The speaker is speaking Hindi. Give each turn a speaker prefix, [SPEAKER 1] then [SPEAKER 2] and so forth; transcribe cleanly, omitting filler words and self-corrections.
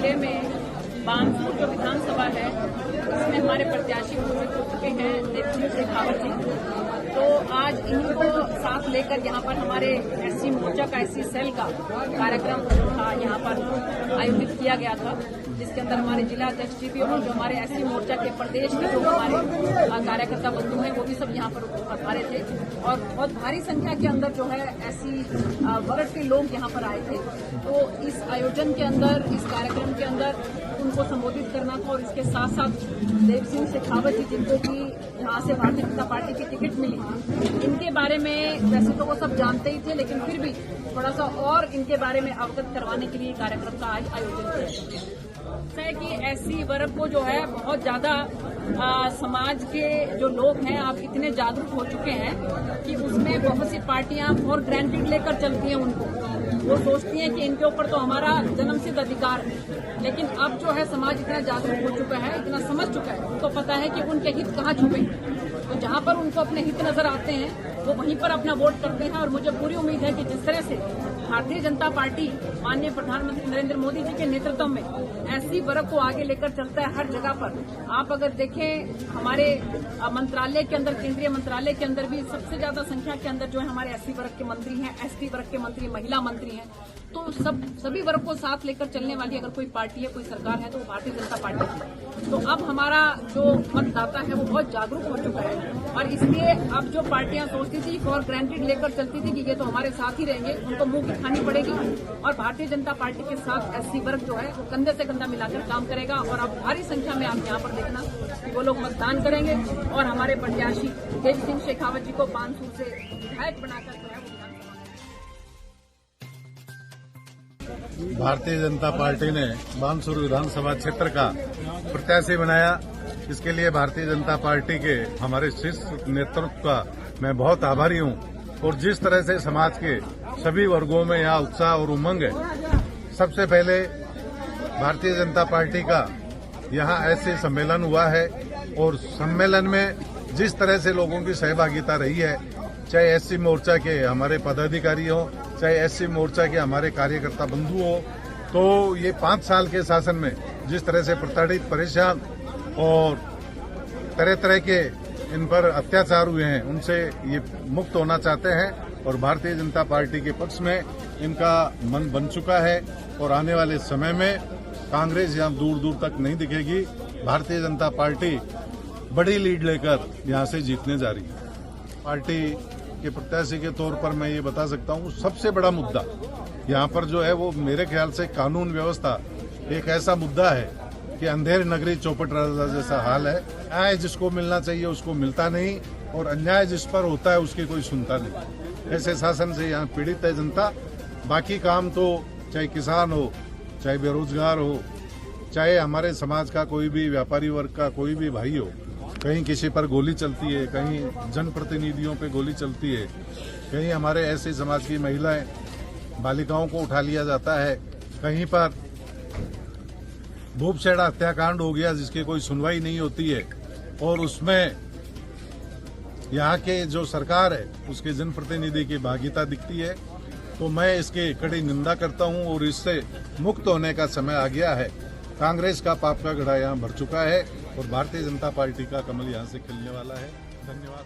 [SPEAKER 1] जिले में बानसूर जो विधानसभा है इसमें हमारे प्रत्याशी घोषित हो चुके हैं देव सिंह शेखावत जी। तो आज इन्हीं को साथ लेकर यहाँ पर हमारे एससी मोर्चा का एससी सेल का कार्यक्रम था यहाँ पर आयोजित किया गया था, जिसके अंदर हमारे जिला अध्यक्ष जी भी और जो हमारे एससी मोर्चा के प्रदेश के जो हमारे कार्यकर्ता बंधु हैं वो भी सब यहाँ पर पधारे थे और बहुत भारी संख्या के अंदर जो है एससी वर्ग के लोग यहाँ पर आए थे। तो इस आयोजन के अंदर, इस कार्यक्रम के अंदर उनको संबोधित करना था और इसके साथ साथ देव सिंह शेखावत जी जिनको कि यहाँ से भारतीय जनता पार्टी की टिकट मिली, इनके बारे में वैसे तो वो सब जानते ही थे, लेकिन फिर भी थोड़ा सा और इनके बारे में अवगत करवाने के लिए कार्यक्रम का आज आयोजन किया है कि एससी वर्ग को जो है बहुत ज्यादा समाज के जो लोग हैं आप इतने जागरूक हो चुके हैं कि उसमें बहुत सी पार्टियां फॉर ग्रांटेड लेकर चलती हैं उनको। वो सोचती हैं कि इनके ऊपर तो हमारा जन्मसिद्ध अधिकार है, लेकिन अब जो है समाज इतना जागरूक हो चुका है, इतना समझ चुका है, उनको पता है कि उनके हित कहाँ छुपे हैं। तो जहाँ पर उनको अपने हित नजर आते हैं वो वहीं पर अपना वोट करते हैं। और मुझे पूरी उम्मीद है कि जिस तरह से भारतीय जनता पार्टी माननीय प्रधानमंत्री नरेंद्र मोदी जी के नेतृत्व में एससी वर्ग को आगे लेकर चलता है हर जगह पर। आप अगर देखें हमारे मंत्रालय के अंदर, केंद्रीय मंत्रालय के अंदर भी सबसे ज्यादा संख्या के अंदर जो है हमारे एससी वर्ग के मंत्री हैं, एसटी वर्ग के मंत्री, महिला मंत्री हैं। तो सभी वर्ग को साथ लेकर चलने वाली अगर कोई पार्टी है, कोई सरकार है तो वो भारतीय जनता पार्टी है। तो अब हमारा जो मतदाता है वो बहुत जागरूक हो चुका है और इसलिए अब जो पार्टियां सोचती थी फॉर ग्रांटेड लेकर चलती थी कि ये तो हमारे साथ ही रहेंगे, उनको मुंह की खानी पड़ेगी और भारतीय जनता पार्टी के साथ एससी वर्ग जो है वो कंधे से कंधा मिलाकर काम करेगा। और अब भारी संख्या में आप यहाँ पर देखना कि वो लोग मतदान करेंगे और हमारे प्रत्याशी देव सिंह शेखावत जी को बानसूर से विधायक बनाकर जो है
[SPEAKER 2] भारतीय जनता पार्टी ने बानसूर विधानसभा क्षेत्र का प्रत्याशी बनाया। इसके लिए भारतीय जनता पार्टी के हमारे शीर्ष नेतृत्व का मैं बहुत आभारी हूं। और जिस तरह से समाज के सभी वर्गों में यहाँ उत्साह और उमंग है, सबसे पहले भारतीय जनता पार्टी का यहाँ ऐसे सम्मेलन हुआ है और सम्मेलन में जिस तरह से लोगों की सहभागिता रही है, चाहे एससी मोर्चा के हमारे पदाधिकारी हों, चाहे एससी मोर्चा के हमारे कार्यकर्ता बंधु हो, तो ये 5 साल के शासन में जिस तरह से प्रताड़ित, परेशान और तरह तरह के इन पर अत्याचार हुए हैं, उनसे ये मुक्त होना चाहते हैं और भारतीय जनता पार्टी के पक्ष में इनका मन बन चुका है। और आने वाले समय में कांग्रेस यहाँ दूर दूर तक नहीं दिखेगी। भारतीय जनता पार्टी बड़ी लीड लेकर यहाँ से जीतने जा रही है। पार्टी के प्रत्याशी के तौर पर मैं ये बता सकता हूँ, सबसे बड़ा मुद्दा यहाँ पर जो है वो मेरे ख्याल से कानून व्यवस्था एक ऐसा मुद्दा है कि अंधेर नगरी चौपट राजा जैसा हाल है। न्याय जिसको मिलना चाहिए उसको मिलता नहीं और अन्याय जिस पर होता है उसकी कोई सुनता नहीं। ऐसे शासन से यहाँ पीड़ित है जनता। बाकी काम तो चाहे किसान हो, चाहे बेरोजगार हो, चाहे हमारे समाज का कोई भी व्यापारी वर्ग का कोई भी भाई हो, कहीं किसी पर गोली चलती है, कहीं जनप्रतिनिधियों पे गोली चलती है, कहीं हमारे ऐसे समाज की महिलाएं, बालिकाओं को उठा लिया जाता है, कहीं पर भूपछेड़ा हत्याकांड हो गया जिसकी कोई सुनवाई नहीं होती है और उसमें यहाँ के जो सरकार है उसके जनप्रतिनिधि की भागीदारी दिखती है। तो मैं इसकी कड़ी निंदा करता हूँ और इससे मुक्त होने का समय आ गया है। कांग्रेस का पाप का घड़ा यहाँ भर चुका है और भारतीय जनता पार्टी का कमल यहाँ से खिलने वाला है। धन्यवाद।